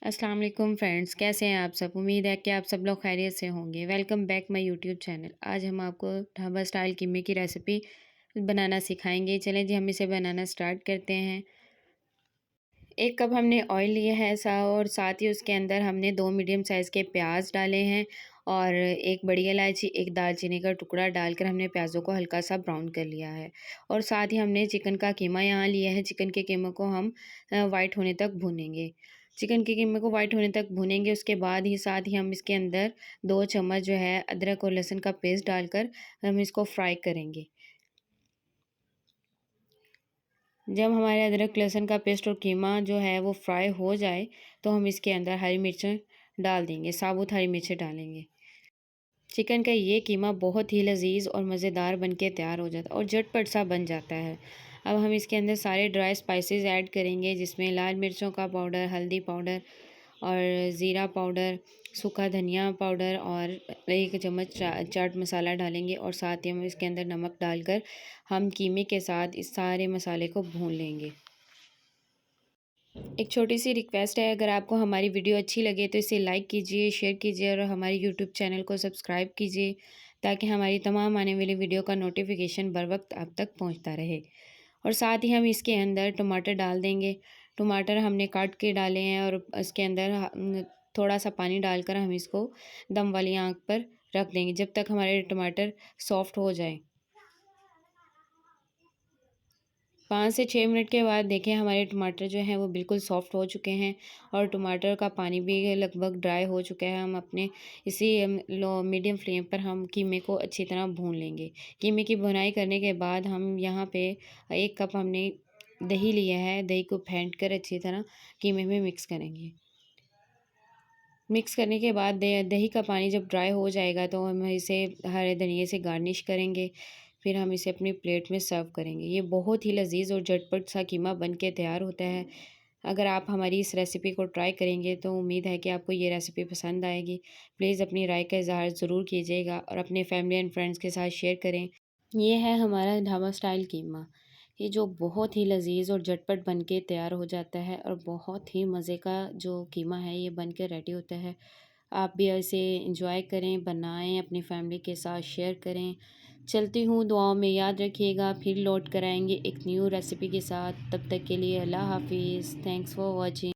अस्सलाम वालेकुम फ्रेंड्स, कैसे हैं आप सब। उम्मीद है कि आप सब लोग खैरियत से होंगे। Welcome back my YouTube channel. आज हम आपको ढाबा स्टाइल कीमे की रेसिपी बनाना सिखाएंगे। चलें जी, हम इसे बनाना स्टार्ट करते हैं। 1 कप हमने ऑयल लिया है ऐसा, और साथ ही उसके अंदर हमने 2 मीडियम साइज़ के प्याज डाले हैं और 1 बड़ी इलायची, 1 दालचीनी का टुकड़ा डालकर हमने प्याज़ों को हल्का सा ब्राउन कर लिया है। और साथ ही हमने चिकन का कीमा यहाँ लिया है। चिकन के कीमे को हम वाइट होने तक भूनेंगे। चिकन के कीमे को वाइट होने तक भूनेंगे। उसके बाद ही साथ ही हम इसके अंदर 2 चम्मच जो है अदरक और लहसुन का पेस्ट डालकर हम इसको फ्राई करेंगे। जब हमारे अदरक लहसुन का पेस्ट और कीमा जो है वो फ्राई हो जाए तो हम इसके अंदर हरी मिर्चें डाल देंगे, साबुत हरी मिर्चें डालेंगे। चिकन का ये कीमा बहुत ही लजीज और मज़ेदार बनके तैयार हो जाता है और झटपट सा बन जाता है। अब हम इसके अंदर सारे ड्राई स्पाइसेस ऐड करेंगे, जिसमें लाल मिर्चों का पाउडर, हल्दी पाउडर और ज़ीरा पाउडर, सूखा धनिया पाउडर और 1 चम्मच चाट मसाला डालेंगे। और साथ ही हम इसके अंदर नमक डालकर हम कीमे के साथ इस सारे मसाले को भून लेंगे। एक छोटी सी रिक्वेस्ट है, अगर आपको हमारी वीडियो अच्छी लगे तो इसे लाइक कीजिए, शेयर कीजिए और हमारे यूट्यूब चैनल को सब्सक्राइब कीजिए, ताकि हमारी तमाम आने वाली वीडियो का नोटिफिकेशन बर वक्त आप तक पहुंचता रहे। और साथ ही हम इसके अंदर टमाटर डाल देंगे। टमाटर हमने काट के डाले हैं और इसके अंदर थोड़ा सा पानी डालकर हम इसको दम वाली आंच पर रख देंगे, जब तक हमारे टमाटर सॉफ्ट हो जाए। 5 से 6 मिनट के बाद देखें, हमारे टमाटर जो हैं वो बिल्कुल सॉफ्ट हो चुके हैं और टमाटर का पानी भी लगभग ड्राई हो चुका है। हम अपने इसी लो मीडियम फ्लेम पर हम कीमे को अच्छी तरह भून लेंगे। कीमे की भुनाई करने के बाद हम यहाँ पे 1 कप हमने दही लिया है। दही को फेंट कर अच्छी तरह कीमे में मिक्स करेंगे। मिक्स करने के बाद दही का पानी जब ड्राई हो जाएगा तो हम इसे हरे धनिए से गार्निश करेंगे। फिर हम इसे अपनी प्लेट में सर्व करेंगे। ये बहुत ही लजीज और झटपट सा कीमा बन के तैयार होता है। अगर आप हमारी इस रेसिपी को ट्राई करेंगे तो उम्मीद है कि आपको ये रेसिपी पसंद आएगी। प्लीज़ अपनी राय का इज़हार ज़रूर कीजिएगा और अपने फैमिली एंड फ्रेंड्स के साथ शेयर करें। ये है हमारा ढाबा स्टाइल कीमा, ये जो बहुत ही लजीज और झटपट बन के तैयार हो जाता है और बहुत ही मज़े का जो कीमा है ये बन के रेडी होता है। आप भी इसे इंजॉय करें, बनाएं, अपनी फैमिली के साथ शेयर करें। चलती हूँ, दुआओं में याद रखिएगा। फिर लौट कर आएंगे एक न्यू रेसिपी के साथ। तब तक के लिए अल्लाह हाफिज़। Thanks for watching.